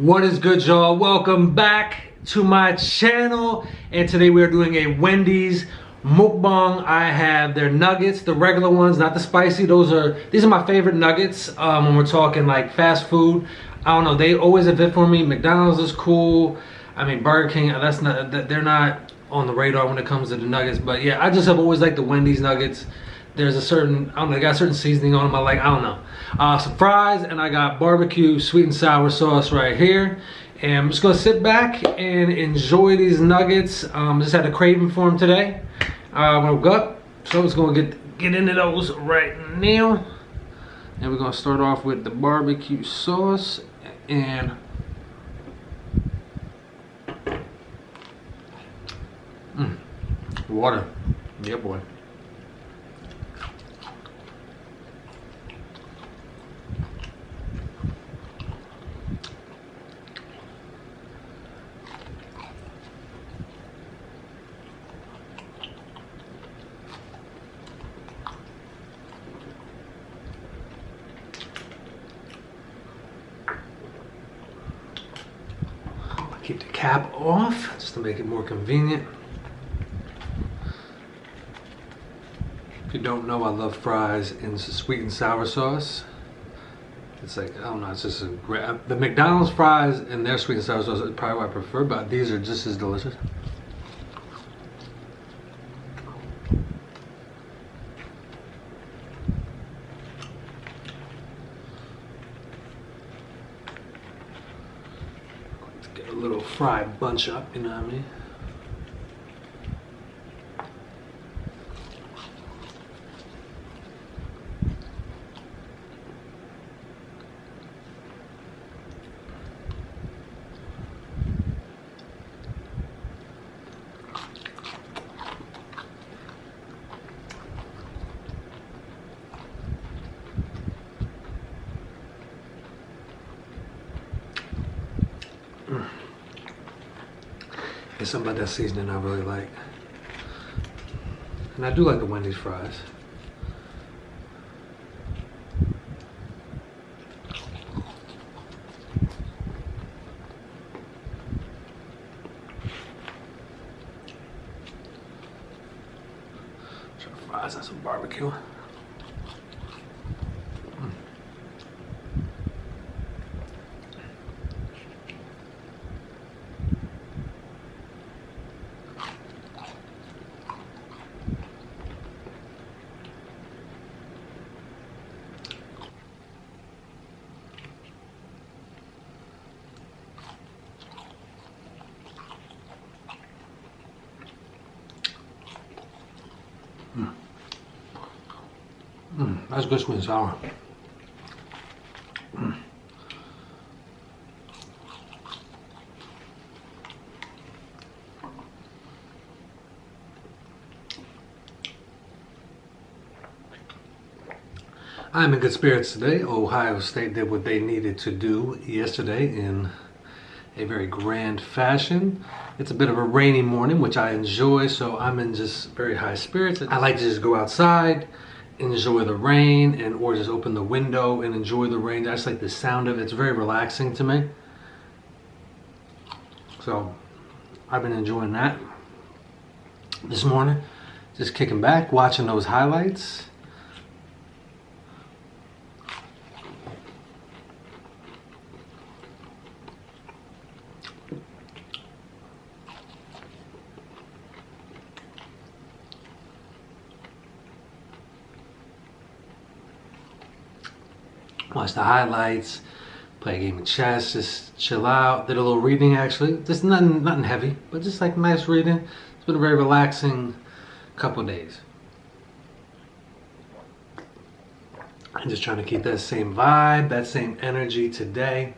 What is good, y'all? Welcome back to my channel, and today we are doing a Wendy's mukbang. I have their nuggets, the regular ones, not the spicy. These are my favorite nuggets when we're talking like fast food. I don't know, they always have fit for me. McDonald's is cool. I mean, Burger King, they're not on the radar when it comes to the nuggets, but yeah, I just have always liked the Wendy's nuggets. There's a certain, I don't know, they got a certain seasoning on them. I don't know. Some fries, and I got barbecue sweet and sour sauce right here. And I'm just gonna sit back and enjoy these nuggets. Just had a craving for them today. Woke up, so I'm just gonna get into those right now. And we're gonna start off with the barbecue sauce and water. Yeah, boy. Keep the cap off just to make it more convenient. If you don't know, I love fries in sweet and sour sauce. It's like, I don't know, it's just a great, the McDonald's fries and their sweet and sour sauce is probably what I prefer, but these are just as delicious. Get a little fried bunch up, you know what I mean? There's something about that seasoning I really like. And I do like the Wendy's fries. Try fries and some barbecue. That's good sweet and sour. I'm in good spirits today. Ohio State did what they needed to do yesterday in a very grand fashion. It's a bit of a rainy morning, which I enjoy, so I'm in just very high spirits. I like to just go outside, enjoy the rain, or just open the window and enjoy the rain. I just like the sound of it. It's very relaxing to me. So I've been enjoying that this morning. Just kicking back, watching those highlights. Watch the highlights, play a game of chess, just chill out. Did a little reading actually. Just nothing heavy, but just like nice reading. It's been a very relaxing couple of days. I'm just trying to keep that same vibe, that same energy today.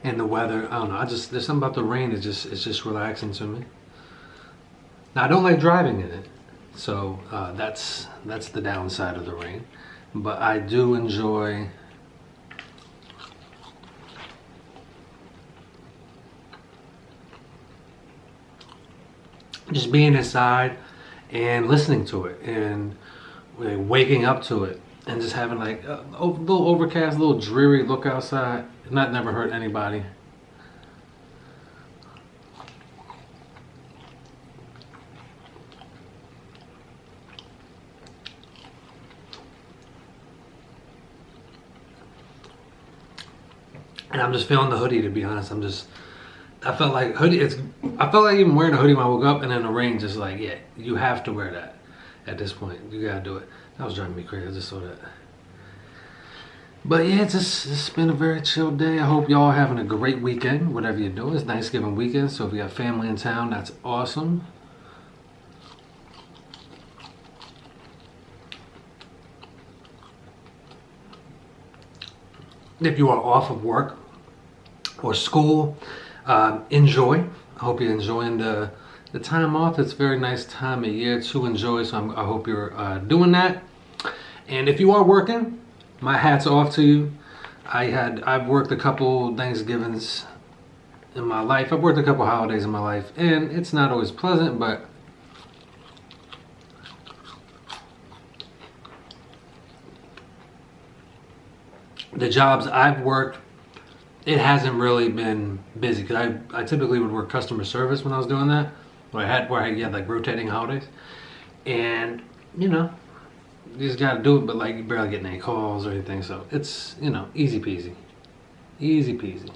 And the weather, I don't know, there's something about the rain, it's just relaxing to me. Now I don't like driving in it, so that's the downside of the rain. But I do enjoy just being inside and listening to it and waking up to it and just having like a little overcast, a little dreary look outside. Not never hurt anybody. And I'm just feeling the hoodie, to be honest. I felt like I felt like even wearing a hoodie when I woke up, and then the rain just like, yeah, you have to wear that at this point. You gotta do it. That was driving me crazy. I just saw that. But yeah, it's been a very chill day. I hope y'all having a great weekend, whatever you're doing. It's Thanksgiving weekend, so if you got family in town, that's awesome. If you are off of work or school, enjoy. I hope you're enjoying the time off. It's a very nice time of year to enjoy, so I hope you're doing that. And if you are working, my hat's off to you. I've worked a couple Thanksgivings in my life. I've worked a couple holidays in my life, and it's not always pleasant, but the jobs I've worked, it hasn't really been busy, because I typically would work customer service when I was doing that, where I had like rotating holidays, and you know, you just gotta do it, but like you barely getting any calls or anything, so it's, you know, easy peasy. Easy peasy.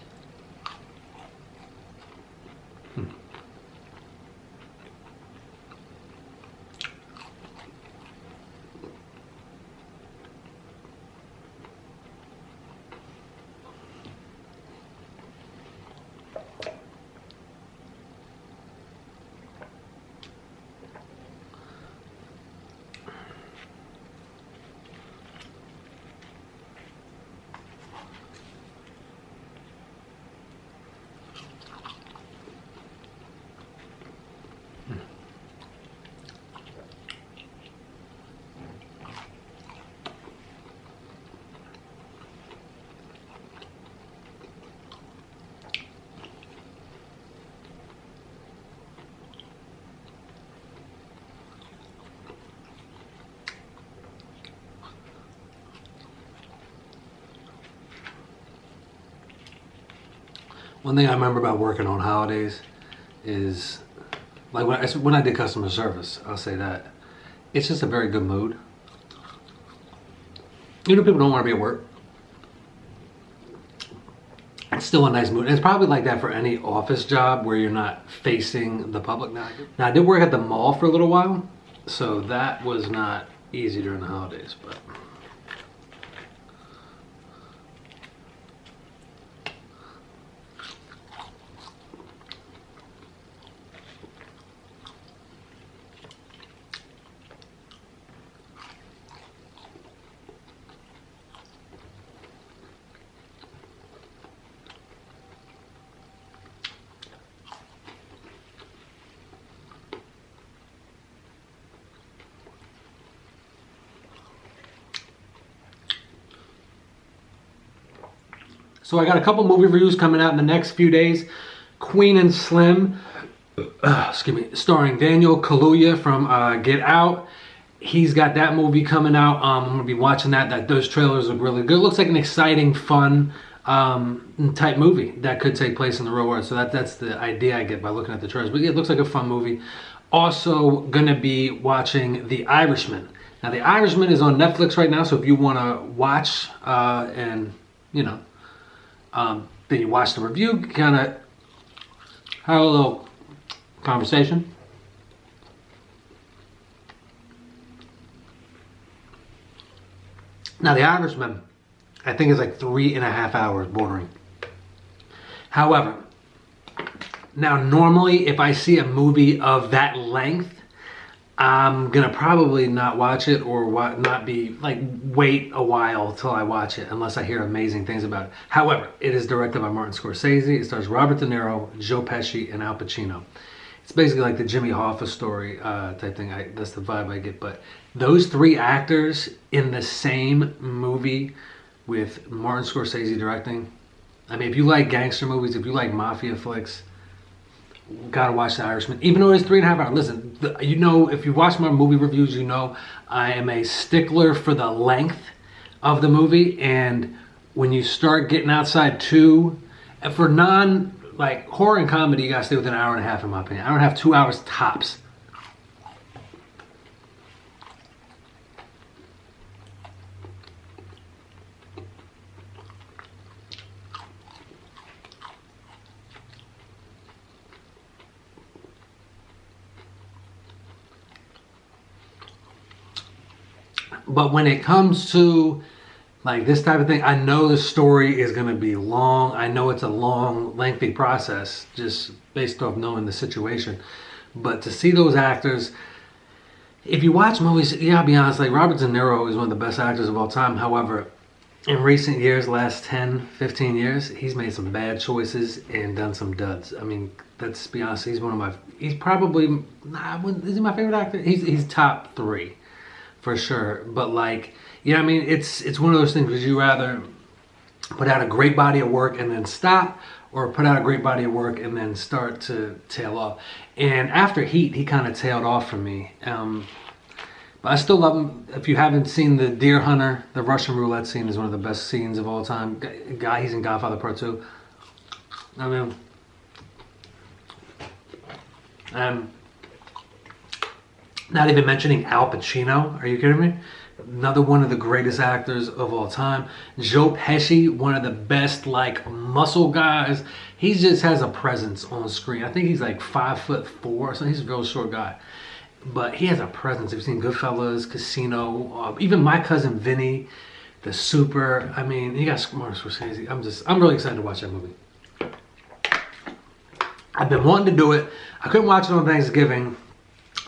One thing I remember about working on holidays is, like when I did customer service, I'll say that it's just a very good mood. You know, people don't want to be at work. It's still a nice mood. And it's probably like that for any office job where you're not facing the public. Now I did work at the mall for a little while, so that was not easy during the holidays, but. So I got a couple movie reviews coming out in the next few days. Queen and Slim, excuse me, starring Daniel Kaluuya from Get Out. He's got that movie coming out. I'm gonna be watching that. Those trailers look really good. It looks like an exciting, fun type movie that could take place in the real world. So that's the idea I get by looking at the trailers. But yeah, it looks like a fun movie. Also gonna be watching The Irishman. Now The Irishman is on Netflix right now, so if you wanna watch and you know, then you watch the review, kind of have a little conversation. Now, The Irishman, I think is like 3.5 hours bordering. However, now normally if I see a movie of that length, I'm gonna probably not watch it, or not be like, wait a while till I watch it unless I hear amazing things about it. However, it is directed by Martin Scorsese. It stars Robert De Niro, Joe Pesci, and Al Pacino. It's basically like the Jimmy Hoffa story type thing. That's the vibe I get. But those three actors in the same movie with Martin Scorsese directing. I mean, if you like gangster movies, if you like mafia flicks, gotta watch The Irishman, even though it's 3.5 hours. Listen, you know, if you watch my movie reviews, you know I am a stickler for the length of the movie, and when you start getting outside for non like horror and comedy, you gotta stay within an hour and a half, in my opinion. Hour and a half, 2 hours tops. But when it comes to like this type of thing, I know the story is going to be long. I know it's a long, lengthy process just based off knowing the situation. But to see those actors, if you watch movies, yeah, I'll be honest, like Robert De Niro is one of the best actors of all time. However, in recent years, last 10, 15 years, he's made some bad choices and done some duds. I mean, let's be honest, he's probably, is he my favorite actor? He's top 3 for sure. But like, yeah, I mean, it's one of those things, would you rather put out a great body of work and then stop, or put out a great body of work and then start to tail off? And after Heat, he kind of tailed off for me. But I still love him. If you haven't seen The Deer Hunter, the Russian roulette scene is one of the best scenes of all time. He's in Godfather Part 2. I mean, not even mentioning Al Pacino. Are you kidding me? Another one of the greatest actors of all time. Joe Pesci, one of the best like muscle guys. He just has a presence on screen. I think he's like 5'4" or something. He's a real short guy. But he has a presence. You've seen Goodfellas, Casino, even My Cousin Vinny, The Super. I mean, you got Martin Scorsese. I'm really excited to watch that movie. I've been wanting to do it. I couldn't watch it on Thanksgiving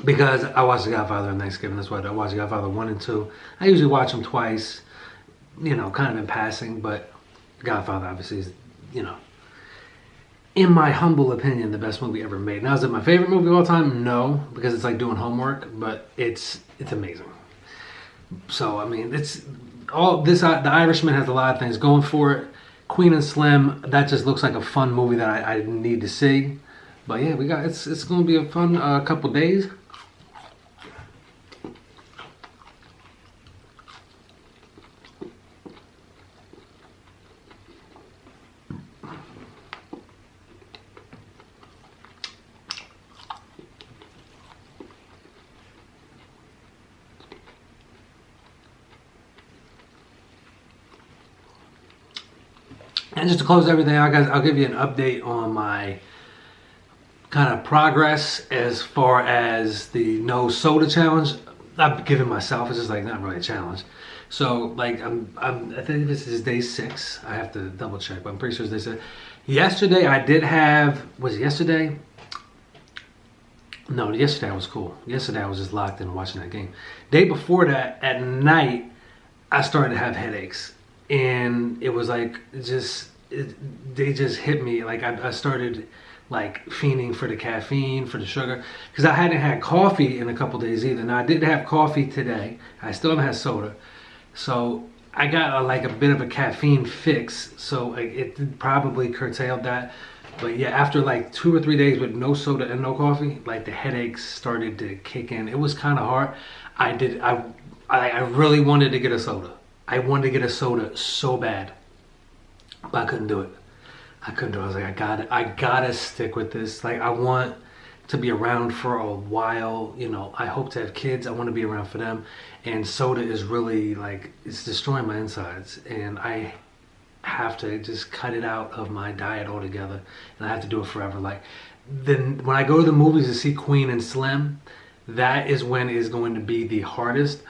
because I watched The Godfather on Thanksgiving. That's why I watched The Godfather 1 and 2. I usually watch them twice, you know, kind of in passing. But Godfather obviously is, you know, in my humble opinion, the best movie ever made. Now, is it my favorite movie of all time? No, because it's like doing homework, but it's amazing. So, I mean, it's all this. The Irishman has a lot of things going for it. Queen and Slim, that just looks like a fun movie that I need to see. But yeah, it's going to be a fun couple days. And just to close everything out, guys, I'll give you an update on my kind of progress as far as the no soda challenge. I've given myself, it's just like not really a challenge. So like I think this is day 6. I have to double check, but I'm pretty sure it's day 6. Yesterday I did have, was it yesterday? No, yesterday I was cool. Yesterday I was just locked in watching that game. Day before that, at night, I started to have headaches. And it was like, they just hit me. Like I started like fiending for the caffeine, for the sugar, because I hadn't had coffee in a couple days either. Now I did have coffee today. I still haven't had soda. So I got like a bit of a caffeine fix. So it probably curtailed that. But yeah, after like 2 or 3 days with no soda and no coffee, like the headaches started to kick in. It was kind of hard. I really wanted to get a soda. I wanted to get a soda so bad, but I couldn't do it. I was like, I gotta stick with this. Like, I want to be around for a while. You know, I hope to have kids. I want to be around for them. And soda is really like, it's destroying my insides. And I have to just cut it out of my diet altogether. And I have to do it forever. Like, then when I go to the movies to see Queen and Slim, that is when it is going to be the hardest.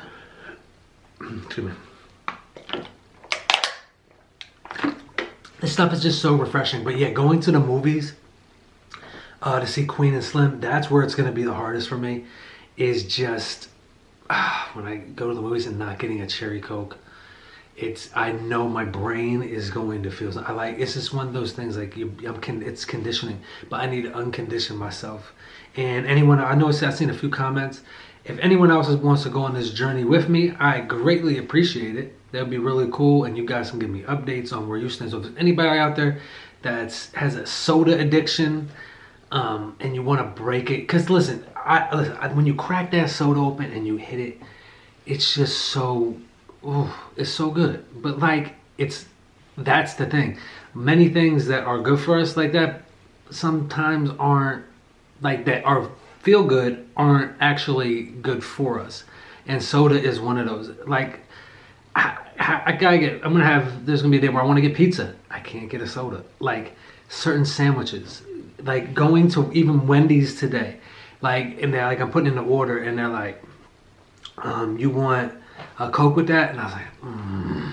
Excuse me. This stuff is just so refreshing. But yeah, going to the movies to see Queen and Slim, that's where it's going to be the hardest for me. Is just when I go to the movies and not getting a cherry Coke. I know my brain is going to feel. It's just one of those things like it's conditioning, but I need to uncondition myself. And anyone, I know I've seen a few comments. If anyone else wants to go on this journey with me, I greatly appreciate it. That would be really cool, and you guys can give me updates on where you stand. So if there's anybody out there that has a soda addiction, and you want to break it, because listen, when you crack that soda open and you hit it, it's just so, it's so good. But like, that's the thing. Many things that are good for us like that sometimes aren't, like that are feel good, aren't actually good for us. And soda is one of those. Like, there's gonna be a day where I want to get pizza. I can't get a soda. Like certain sandwiches, like going to even Wendy's today, like, and they're like, I'm putting in the order and they're like, you want a Coke with that, and I was like,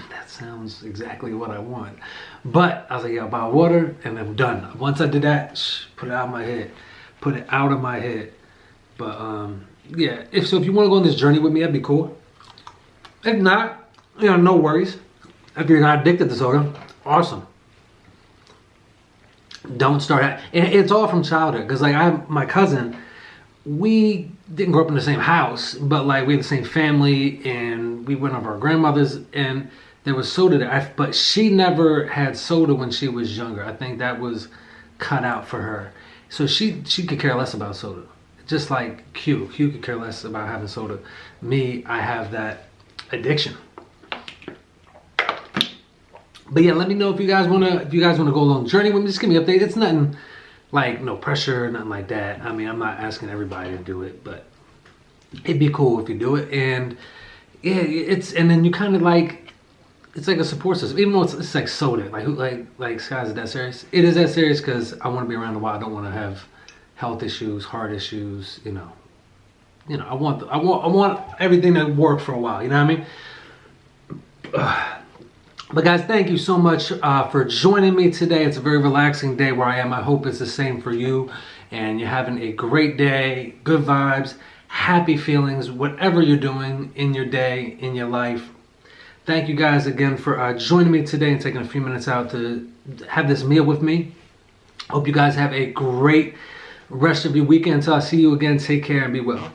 that sounds exactly what I want. But I was like, yeah, I'll buy water, and I'm done. Once I did that, put it out of my head. Put it out of my head. But yeah, if you want to go on this journey with me, that'd be cool. If not, no worries. If you're not addicted to soda, awesome. Don't start at, and it's all from childhood, because like my cousin, we didn't grow up in the same house, but like we had the same family, and we went over our grandmothers, and there was soda there. But she never had soda when she was younger. I think that was cut out for her. So she could care less about soda. Just like Q could care less about having soda. Me, I have that addiction. But yeah, let me know if you guys wanna go along the journey with me. Just give me an update. It's nothing like no pressure, nothing like that. I mean, I'm not asking everybody to do it, but it'd be cool if you do it. And yeah, and then you kind of like, it's like a support system. Even though it's like soda, like Sky's it that serious? It is that serious because I want to be around a while. I don't want to have health issues, heart issues. I want everything to work for a while. You know what I mean? But guys, thank you so much for joining me today. It's a very relaxing day where I am. I hope it's the same for you, and you're having a great day, good vibes, happy feelings, whatever you're doing in your day, in your life. Thank you guys again for joining me today and taking a few minutes out to have this meal with me. Hope you guys have a great rest of your weekend. Until I see you again, take care and be well.